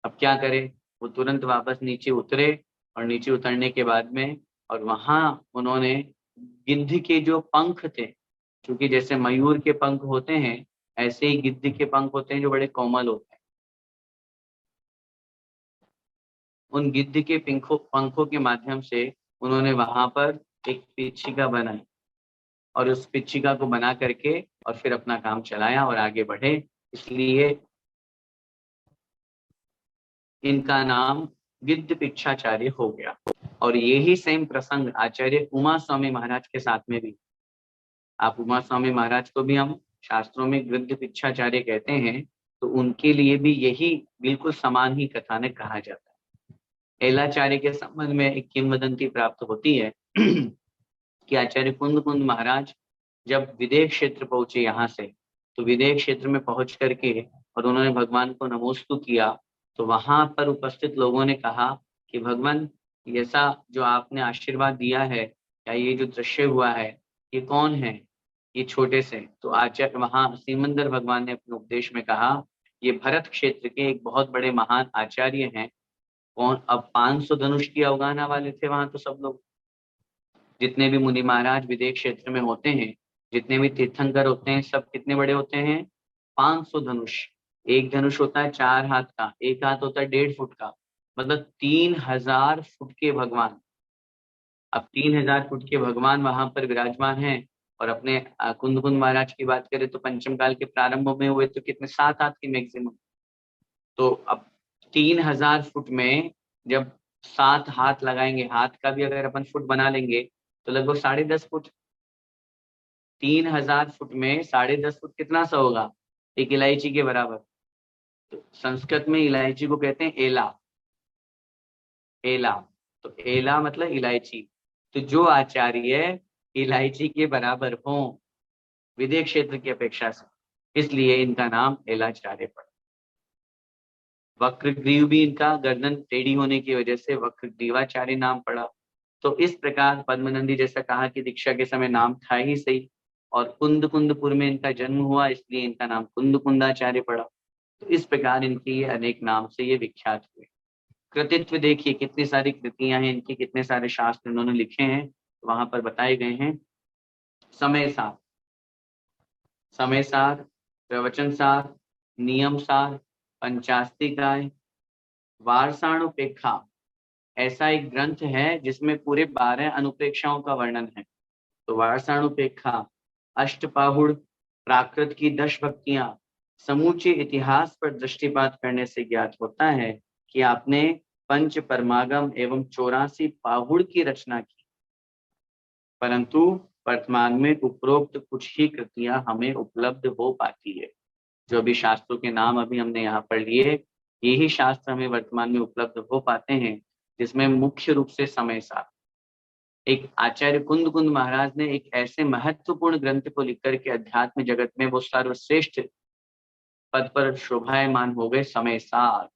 अब क्या करे, वो तुरंत वापस नीचे उतरे, और नीचे उतरने के बाद में और वहां उन्होंने गिद्ध के जो पंख थे, क्योंकि जैसे मयूर के पंख होते हैं ऐसे ही गिद्ध के पंख होते हैं जो बड़े कोमल होते हैं, उन गिद्ध के पंखों के माध्यम से उन्होंने वहां पर एक पिच्छिका बनाई, और उस पिच्छिका को बना करके और फिर अपना काम चलाया और आगे बढ़े। इसलिए इनका नाम गिद्ध पिच्छाचार्य हो गया। और यही सेम प्रसंग आचार्य उमा स्वामी महाराज के साथ में भी, आप उमा स्वामी महाराज को भी हम शास्त्रों में गिद्ध पिच्छाचार्य कहते हैं, तो उनके लिए भी यही बिल्कुल समान ही कथानक कहा जाता है। एलाचार्य के संबंध में एक किंवदंती प्राप्त होती है कि आचार्य कुंद कुंद महाराज जब विदेह क्षेत्र पहुंचे यहाँ से, तो विदेह क्षेत्र में पहुंच करके और उन्होंने भगवान को नमोस्तु किया, तो वहां पर उपस्थित लोगों ने कहा कि भगवान, ऐसा जो आपने आशीर्वाद दिया है या ये जो दृश्य हुआ है, ये कौन है, ये छोटे से। तो आचार्य वहां श्रीमंदर भगवान ने अपने उपदेश में कहा, ये भरत क्षेत्र के एक बहुत बड़े महान आचार्य हैं। कौन, अब 500 धनुष की अवगाहना वाले थे वहां तो सब लोग, जितने भी मुनि महाराज विदेश क्षेत्र में होते हैं, जितने भी तीर्थंकर होते हैं, सब कितने बड़े होते हैं, 500 धनुष। एक धनुष होता है 4 हाथ का, एक हाथ होता है 1.5 फुट का, मतलब 3000 फुट के भगवान। अब 3000 फुट के भगवान वहां पर विराजमान हैं। और अपने कुंद कुंद महाराज की बात करें तो पंचम काल के प्रारंभ में हुए तो कितने, 7 हाथ की मैक्सिमम। तो अब 3000 फुट में जब 7 हाथ लगाएंगे, हाथ का भी अगर अपन फुट बना लेंगे तो लगभग 10.5 फुट। 3000 फुट में 10.5 फुट कितना सा होगा, एक इलायची के बराबर। तो संस्कृत में इलायची को कहते हैं एला। एला, तो एला मतलब इलायची। तो जो आचार्य इलायची के बराबर हो विदेह क्षेत्र की अपेक्षा से, इसलिए इनका नाम एलाचार्य पड़ा। वक्रग्रीव भी इनका गर्दन टेढ़ी होने की वजह से वक्रग्रीवाचार्य नाम पड़ा। तो इस प्रकार पद्मनंदी जैसा कहा कि दीक्षा के समय नाम था ही सही, और कुंद कुंदपुर में इनका जन्म हुआ, इसलिए इनका नाम कुंद कुंदाचार्य पड़ा। तो इस प्रकार इनके ये अनेक नाम से ये विख्यात हुए। कृतित्व देखिए, कितनी सारी कृतियां हैं इनकी, कितने सारे शास्त्र इन्होंने लिखे हैं, वहां पर बताए गए हैं। समय सार, समय सार, प्रवचन सार, नियम सार, पंचास्तिकाय, वारसाणुपेक्षा, ऐसा एक ग्रंथ है जिसमें पूरे 12 अनुप्रेक्षाओं का वर्णन है। तो वारसाणुपेक्षा, अष्टपाहुड़, प्राकृत की 10 भक्तियां, समूचे इतिहास पर दृष्टिपात करने से ज्ञात होता है कि आपने पंच परमागम एवं 84 पाहुड़ की रचना की, परंतु वर्तमान में उपरोक्त कुछ ही कृतियां हमें उपलब्ध हो पाती है। जो भी शास्त्रों के नाम अभी हमने यहाँ पर लिए, यही शास्त्र हमें वर्तमान में उपलब्ध हो पाते हैं, जिसमें मुख्य रूप से समय सार। एक आचार्य कुंद कुंद महाराज ने एक ऐसे महत्वपूर्ण ग्रंथ को लिख करके अध्यात्म जगत में वो सर्वश्रेष्ठ पद पर शोभायमान हो गए, समय सार।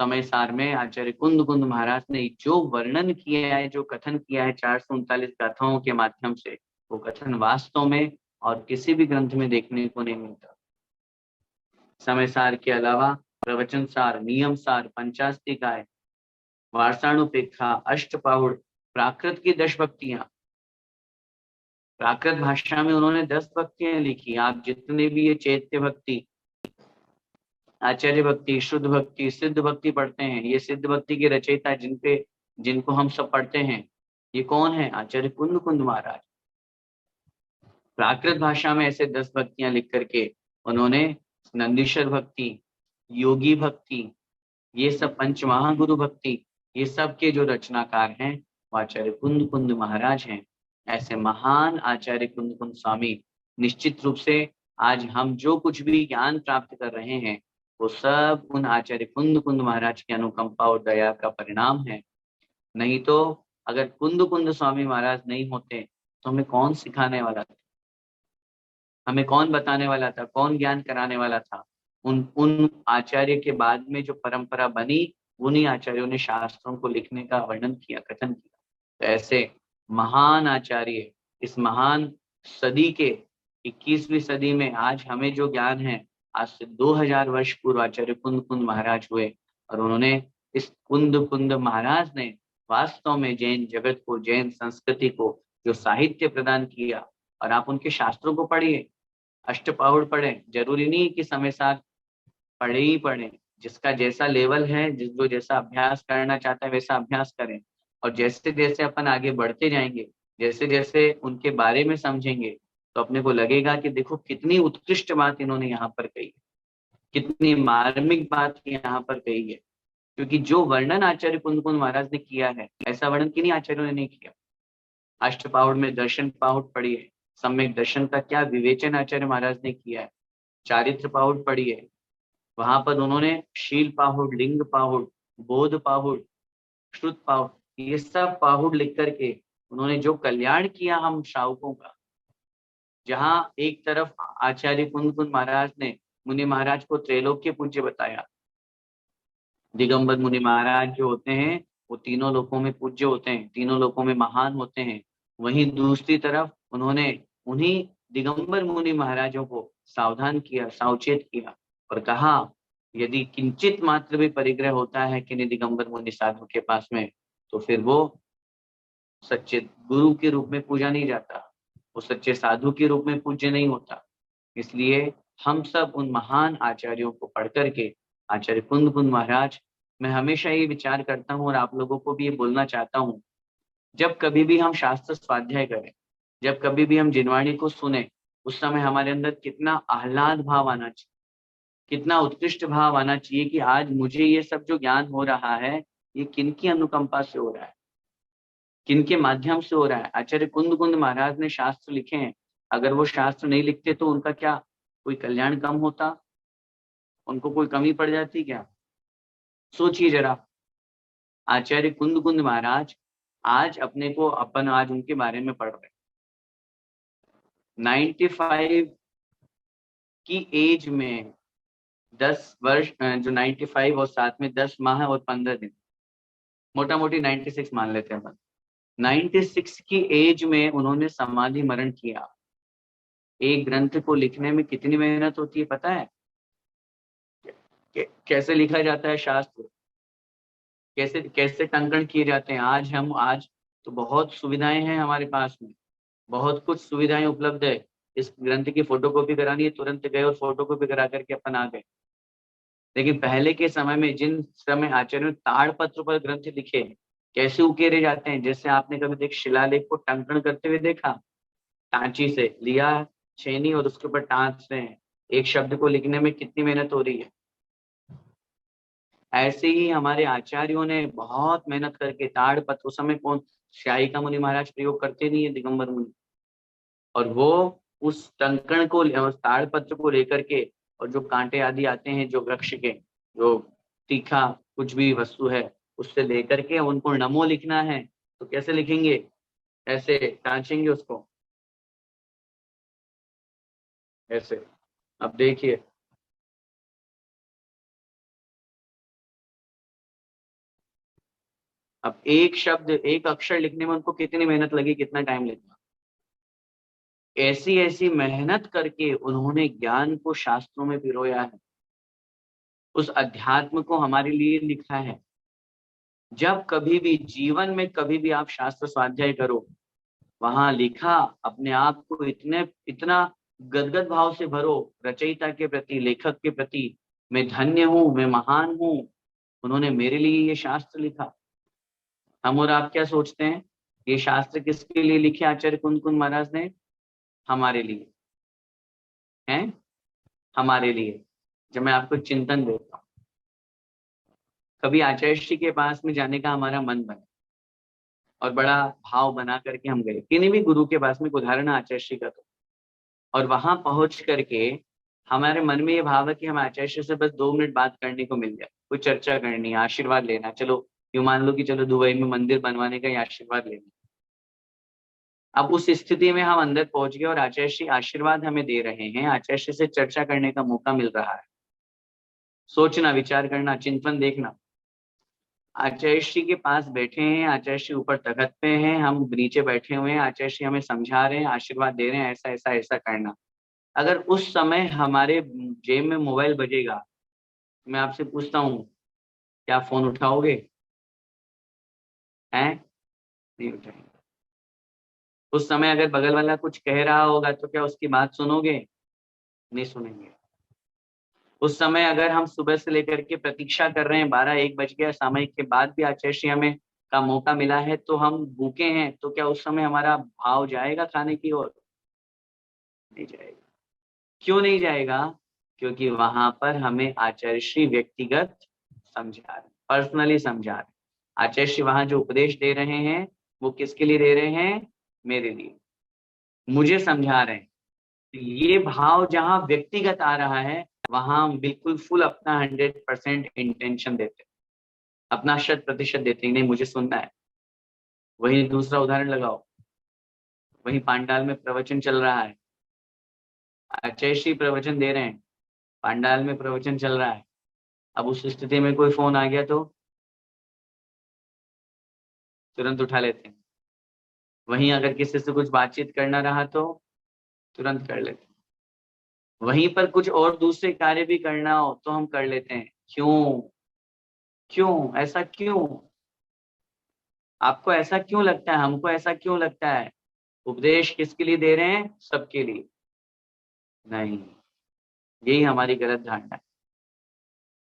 समय सार में आचार्य कुंद कुंद महाराज ने जो वर्णन किया है, जो कथन किया है 439 गाथाओं के माध्यम से, वो कथन वास्तव में और किसी भी ग्रंथ में देखने को नहीं मिलता। समय सार के अलावा प्रवचन सार, नियम सार, पंचास्तिकाय, वार्षाणुपेक्षा, अष्टपाहुड़, प्राकृत की 10 भक्तियां, प्राकृत भाषा में उन्होंने 10 भक्तियां लिखी। आप जितने भी ये चैत्य भक्ति, आचार्य भक्ति, शुद्ध भक्ति, सिद्ध भक्ति पढ़ते हैं, ये सिद्ध भक्ति के रचयिता जिनको हम सब पढ़ते हैं, ये कौन है, आचार्य कुंद कुंद महाराज। प्राकृत भाषा में ऐसे 10 भक्तियां लिख करके उन्होंने नंदीश्वर भक्ति, योगी भक्ति, ये सब पंच महागुरु भक्ति, ये सब के जो रचनाकार हैं वो आचार्य कुंद कुंद महाराज हैं। ऐसे महान आचार्य कुंद कुंद स्वामी निश्चित रूप से आज हम जो कुछ भी ज्ञान प्राप्त कर रहे हैं, वो सब उन आचार्य कुंद कुंद महाराज की अनुकंपा और दया का परिणाम है। नहीं तो अगर कुंद कुंद स्वामी महाराज नहीं होते तो हमें कौन सिखाने वाला था, हमें कौन बताने वाला था, कौन ज्ञान कराने वाला था। उन आचार्य के बाद में जो परंपरा बनी, उन्हीं आचार्यों ने शास्त्रों को लिखने का वर्णन किया, कथन किया। तो ऐसे महान आचार्य इस महान सदी के 21वीं सदी में आज हमें जो ज्ञान है, आज से 2000 वर्ष पूर्व आचार्य कुंद कुंद महाराज हुए, और उन्होंने इस कुंद कुंद महाराज ने वास्तव में जैन जगत को, जैन संस्कृति को जो साहित्य प्रदान किया। और आप उनके शास्त्रों को पढ़िए, अष्टपाहुड़ पढ़े, जरूरी नहीं कि समय साथ पढ़े ही पढ़े, जिसका जैसा लेवल है, जो जैसा अभ्यास करना चाहता है वैसा अभ्यास करें। और जैसे जैसे अपन आगे बढ़ते जाएंगे, जैसे जैसे उनके बारे में समझेंगे, तो अपने को लगेगा कि देखो कितनी उत्कृष्ट बात इन्होंने यहाँ पर कही है, कितनी मार्मिक बात यहाँ पर कही है। क्योंकि जो वर्णन आचार्य कुंद कुंद महाराज ने किया है, ऐसा वर्णन किन्हीं आचार्यों ने नहीं किया। अष्टपाहुड़ में दर्शन पाहुड़ पढ़िए, सम्यक दर्शन का क्या विवेचन आचार्य महाराज ने किया है। चारित्र पाहुड़ पढ़िए, वहां पर उन्होंने शील पाहुड़, लिंग पाहुड़, बोध पाहुड़, श्रुत पाहुड़, ये सब पाहुड़ लिख करके उन्होंने जो कल्याण किया हम श्रावकों का। जहां एक तरफ आचार्य कुंद कुंद महाराज ने मुनि महाराज को त्रैलोक्य पूज्य बताया, दिगंबर मुनि महाराज जो होते हैं वो तीनों लोकों में पूज्य होते हैं, तीनों लोकों में महान होते हैं। वहीं दूसरी तरफ उन्होंने उन्हीं दिगंबर मुनि महाराजों को सावधान किया, सावचेत किया, और कहा यदि किंचित मात्र भी परिग्रह होता है कि दिगंबर मुनि साधु के पास में, तो फिर वो सच्चे गुरु के रूप में पूजा नहीं जाता, वो सच्चे साधु के रूप में पूज्य नहीं होता। इसलिए हम सब उन महान आचार्यों को पढ़ करके, आचार्य कुंद कुंद महाराज, मैं हमेशा ये विचार करता हूँ और आप लोगों को भी ये बोलना चाहता हूँ, जब कभी भी हम शास्त्र स्वाध्याय करें, जब कभी भी हम जिनवाणी को सुने, उस समय हमारे अंदर कितना आह्लाद भाव आना चाहिए, कितना उत्कृष्ट भाव आना चाहिए कि आज मुझे ये सब जो ज्ञान हो रहा है, ये किन की अनुकंपा से हो रहा है, किन के माध्यम से हो रहा है। आचार्य कुंद कुंद महाराज ने शास्त्र लिखे हैं, अगर वो शास्त्र नहीं लिखते तो उनका क्या कोई कल्याण कम होता, उनको कोई कमी पड़ जाती क्या? सोचिए जरा। आचार्य कुंद कुंद महाराज, आज अपने को अपन आज उनके बारे में पढ़ रहे, 95 की एज में 10 वर्ष, जो 95 और साथ में 10 माह और 15 दिन, मोटा मोटी 96 मान लेते हैं अपन। 96 की एज में उन्होंने समाधि मरण किया। एक ग्रंथ को लिखने में कितनी मेहनत होती है पता है? कैसे लिखा जाता है शास्त्र, कैसे कैसे टंकण किए जाते हैं। आज तो बहुत सुविधाएं हैं हमारे पास में, बहुत कुछ सुविधाएं उपलब्ध है। इस ग्रंथ की फोटोकॉपी करानी है, तुरंत गए और फोटोकॉपी करा करके अपन आ गए। लेकिन पहले के समय में, जिन समय आचार्यों ने ताड़पत्र पर ग्रंथ लिखे, कैसे उकेरे जाते हैं। जैसे आपने कभी देख शिलालेख को टंकण करते हुए देखा, टांची से लिया छेनी और उसके ऊपर टांच रहे हैं, एक शब्द को लिखने में कितनी मेहनत हो रही है। ऐसे ही हमारे आचार्यों ने बहुत मेहनत करके ताड़पत्र, उस समय कौन स्याही का मुनि महाराज प्रयोग करते नहीं है, दिगंबर मुनि, और वो उस टंकण को, ताड़पत्र को लेकर के, और जो कांटे आदि आते हैं जो वृक्ष के, जो तीखा कुछ भी वस्तु है, उससे लेकर के उनको नमो लिखना है तो कैसे लिखेंगे, ऐसे टाँचेंगे उसको ऐसे। अब देखिए, अब एक शब्द, एक अक्षर लिखने में उनको कितनी मेहनत लगी, कितना टाइम लगा। ऐसी ऐसी मेहनत करके उन्होंने ज्ञान को शास्त्रों में पिरोया है, उस अध्यात्म को हमारे लिए लिखा है। जब कभी भी जीवन में, कभी भी आप शास्त्र स्वाध्याय करो, वहां लिखा अपने आप को इतना गदगद भाव से भरो, रचयिता के प्रति, लेखक के प्रति, मैं धन्य हूँ, मैं महान हूँ, उन्होंने मेरे लिए ये शास्त्र लिखा। हम और आप क्या सोचते हैं, ये शास्त्र किसके लिए लिखे आचार्य कुंद कुंद महाराज ने? हमारे लिए हैं, हमारे लिए। जब मैं आपको चिंतन देता हूँ, कभी आचार्य श्री के पास में जाने का हमारा मन बना और बड़ा भाव बना करके हम गए, किन्हीं भी गुरु के पास में, उदाहरण आचार्य श्री का, तो और वहां पहुंच करके हमारे मन में ये भाव है कि हम आचार्य श्री से बस 2 मिनट बात करने को मिल जाए, कोई चर्चा करनी है, आशीर्वाद लेना, चलो यूं मान लो कि चलो दुबई में मंदिर बनवाने का ही आशीर्वाद लेना। अब उस स्थिति में हम अंदर पहुंच गए और आचार्य श्री आशीर्वाद हमें दे रहे हैं, आचार्य श्री से चर्चा करने का मौका मिल रहा है। सोचना, विचार करना, चिंतन देखना। आचार्य श्री के पास बैठे हैं, आचार्य श्री ऊपर तख्त पे हैं, हम नीचे बैठे हुए हैं, आचार्य श्री हमें समझा रहे हैं, आशीर्वाद दे रहे हैं, ऐसा ऐसा ऐसा करना। अगर उस समय हमारे जेब में मोबाइल बजेगा, मैं आपसे पूछता हूँ, क्या फोन उठाओगे? हैं? नहीं उठाएंगे। उस समय अगर बगल वाला कुछ कह रहा होगा तो क्या उसकी बात सुनोगे? नहीं सुनेंगे। उस समय अगर हम सुबह से लेकर के प्रतीक्षा कर रहे हैं, 12-1 बज गया सामयिक के बाद भी आचार्य श्री हमें का मौका मिला है, तो हम भूखे हैं, तो क्या उस समय हमारा भाव जाएगा खाने की ओर? नहीं जाएगा। क्यों नहीं जाएगा? क्योंकि वहां पर हमें आचार्य श्री व्यक्तिगत समझा रहे, पर्सनली समझा रहे। आचार्य श्री वहां जो उपदेश दे रहे हैं वो किसके लिए दे रहे हैं? मेरे लिए, मुझे समझा रहे हैं। तो ये भाव जहां व्यक्तिगत आ रहा है, वहां हम बिल्कुल फुल अपना 100% इंटेंशन देते हैं, अपना 100% देते हैं, नहीं मुझे सुनना है। वही दूसरा उदाहरण लगाओ, वही पांडाल में प्रवचन चल रहा है, आचार्य श्री प्रवचन दे रहे हैं, पांडाल में प्रवचन चल रहा है। अब उस स्थिति में कोई फोन आ गया तो तुरंत उठा लेते हैं। वहीं अगर किसी से कुछ बातचीत करना रहा तो तुरंत कर लेते हैं। वहीं पर कुछ और दूसरे कार्य भी करना हो तो हम कर लेते हैं। क्यों? क्यों ऐसा क्यों? आपको ऐसा क्यों लगता है? हमको ऐसा क्यों लगता है? उपदेश किसके लिए दे रहे हैं? सबके लिए? नहीं, यही हमारी गलत धारणा है।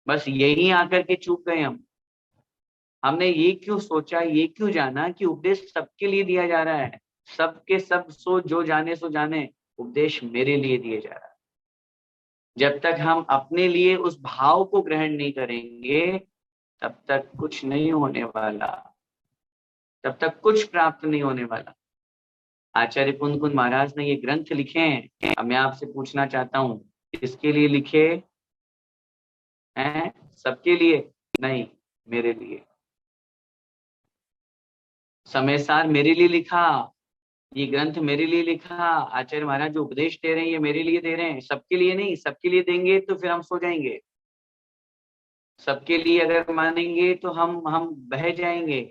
बस यही आकर के चूक गए हम। हमने ये क्यों सोचा, ये क्यों जाना कि उपदेश सबके लिए दिया जा रहा है। सबके सब सो जो जाने सो जाने, उपदेश मेरे लिए दिए जा रहा है। जब तक हम अपने लिए उस भाव को ग्रहण नहीं करेंगे, तब तक कुछ नहीं होने वाला, तब तक कुछ प्राप्त नहीं होने वाला। आचार्य कुंद कुंद महाराज ने ये ग्रंथ लिखे हैं। अब मैं आपसे पूछना चाहता हूँ, किसके लिए लिखे हैं? सबके लिए? नहीं, मेरे लिए। समय सार मेरे लिए लिखा, ये ग्रंथ मेरे लिए लिखा। आचार्य महाराज जो उपदेश दे रहे हैं ये मेरे लिए दे रहे हैं, सबके लिए नहीं। सबके लिए देंगे तो फिर हम सो जाएंगे। सबके लिए अगर मानेंगे तो हम बह जाएंगे।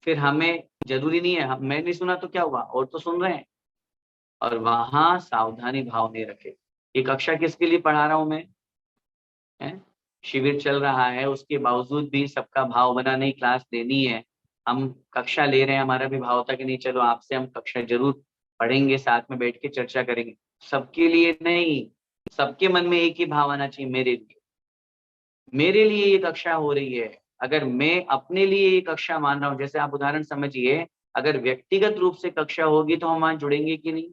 फिर हमें जरूरी नहीं है, मैं नहीं सुना तो क्या हुआ, और तो सुन रहे हैं। और वहां सावधानी भाव नहीं रखे। ये कक्षा किसके लिए पढ़ा रहा हूं मैं? है? शिविर चल रहा है, उसके बावजूद भी सबका भाव बना नहीं, क्लास लेनी है। हम कक्षा ले रहे हैं, हमारा भी भाव था कि नहीं चलो आपसे हम कक्षा जरूर पढ़ेंगे, साथ में बैठ के चर्चा करेंगे। सबके लिए नहीं, सबके मन में एक ही भाव आना चाहिए, मेरे लिए। मेरे लिए ये कक्षा हो रही है। अगर मैं अपने लिए ये कक्षा मान रहा हूँ, जैसे आप उदाहरण समझिए, अगर व्यक्तिगत रूप से कक्षा होगी तो हम वहां जुड़ेंगे कि नहीं?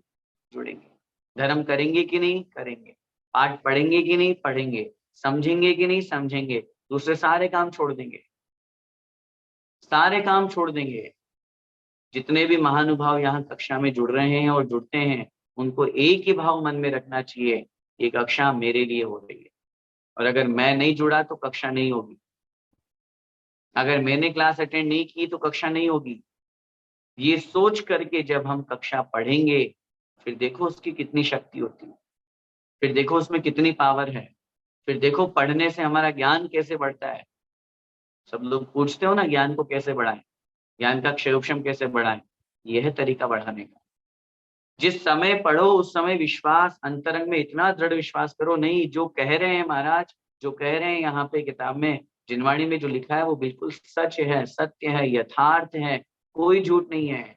जुड़ेंगे। धर्म करेंगे कि नहीं? करेंगे। पाठ पढ़ेंगे कि नहीं? पढ़ेंगे। समझेंगे कि नहीं? समझेंगे। दूसरे सारे काम छोड़ देंगे, सारे काम छोड़ देंगे। जितने भी महानुभाव यहाँ कक्षा में जुड़ रहे हैं और जुड़ते हैं, उनको एक ही भाव मन में रखना चाहिए, ये कक्षा मेरे लिए हो रही है। और अगर मैं नहीं जुड़ा तो कक्षा नहीं होगी। अगर मैंने क्लास अटेंड नहीं की तो कक्षा नहीं होगी। ये सोच करके जब हम कक्षा पढ़ेंगे, फिर देखो उसकी कितनी शक्ति होती है, फिर देखो उसमें कितनी पावर है, फिर देखो पढ़ने से हमारा ज्ञान कैसे बढ़ता है। सब लोग पूछते हो ना, ज्ञान को कैसे बढ़ाएं, ज्ञान का क्षयोक्षम कैसे बढ़ाएं? यह है तरीका बढ़ाने का। जिस समय पढ़ो उस समय विश्वास, अंतरंग में इतना दृढ़ विश्वास करो, नहीं जो कह रहे हैं महाराज, जो कह रहे हैं यहाँ पे किताब में, जिनवाणी में जो लिखा है वो बिल्कुल सच है, सत्य है, यथार्थ है, कोई झूठ नहीं है।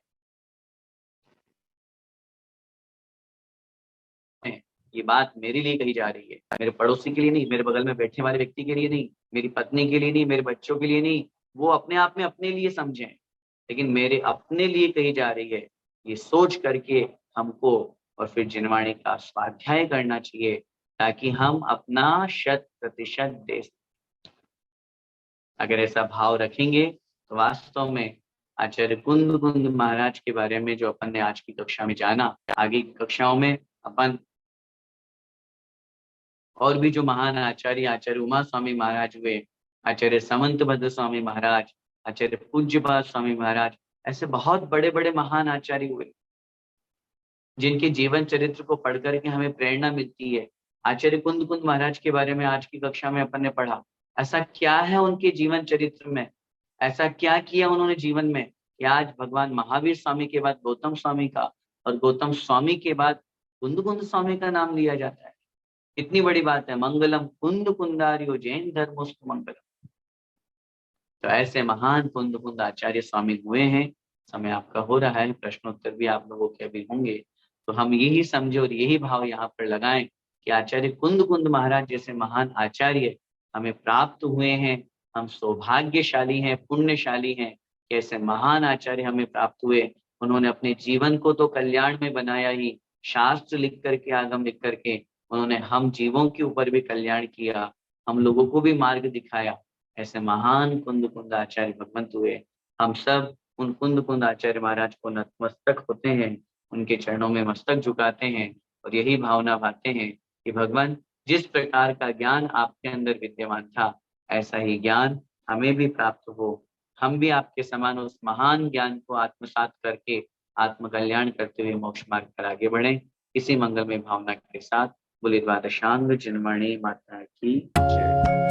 ये बात मेरे लिए कही जा रही है, मेरे पड़ोसी के लिए नहीं, मेरे बगल में बैठने वाले व्यक्ति के लिए नहीं, मेरी पत्नी के लिए नहीं, मेरे बच्चों के लिए नहीं। वो अपने आप में अपने लिए समझें, लेकिन मेरे अपने लिए कही जा रही है। ये सोच करके हमको और फिर जिनवाणी का स्वाध्याय करना चाहिए, ताकि हम अपना 100% दे सकें। अगर ऐसा भाव रखेंगे तो वास्तव में आचार्य कुंद कुंद महाराज के बारे में जो अपन ने आज की कक्षा में जाना, आगे की कक्षाओं में अपन और भी जो महान आचार्य, आचार्य उमा स्वामी महाराज हुए, आचार्य समंत भद्र स्वामी महाराज, आचार्य पूज्यपाद स्वामी महाराज, ऐसे बहुत बड़े बड़े महान आचार्य हुए जिनके जीवन चरित्र को पढ़ करके हमें प्रेरणा मिलती है। आचार्य कुंद कुंद महाराज के बारे में आज की कक्षा में अपन ने पढ़ा। ऐसा क्या है उनके जीवन चरित्र में, ऐसा क्या किया उन्होंने जीवन में कि आज भगवान महावीर स्वामी के बाद गौतम स्वामी का, और गौतम स्वामी के बाद कुंद कुंद स्वामी का नाम लिया जाता है। कितनी बड़ी बात है, मंगलम कुंद कुंदारियो जैन धर्मोस्तु मंगलम। तो ऐसे महान कुंद कुंद आचार्य स्वामी हुए हैं। समय आपका हो रहा है, प्रश्नोत्तर भी आप लोगों के अभी होंगे, तो हम यही समझे और यही भाव यहाँ पर लगाएं कि आचार्य कुंद कुंद महाराज जैसे महान आचार्य हमें प्राप्त हुए हैं। हम सौभाग्यशाली हैं, पुण्यशाली हैं कि ऐसे महान आचार्य हमें प्राप्त हुए। उन्होंने अपने जीवन को तो कल्याण में बनाया ही, शास्त्र लिख करके, आगम लिख करके उन्होंने हम जीवों के ऊपर भी कल्याण किया, हम लोगों को भी मार्ग दिखाया। ऐसे महान कुंद कुंद आचार्य भगवंत हुए। हम सब उन कुंद कुंद आचार्य महाराज को नतमस्तक होते हैं, उनके चरणों में मस्तक झुकाते हैं और यही भावना भाते हैं कि भगवान, जिस प्रकार का ज्ञान आपके अंदर विद्यमान था, ऐसा ही ज्ञान हमें भी प्राप्त हो। हम भी आपके समान उस महान ज्ञान को आत्मसात करके आत्म कल्याण करते हुए मोक्ष मार्ग पर आगे बढ़े। इसी मंगलमय भावना के साथ बोले द्वादशांग जिनवाणी माता की जय।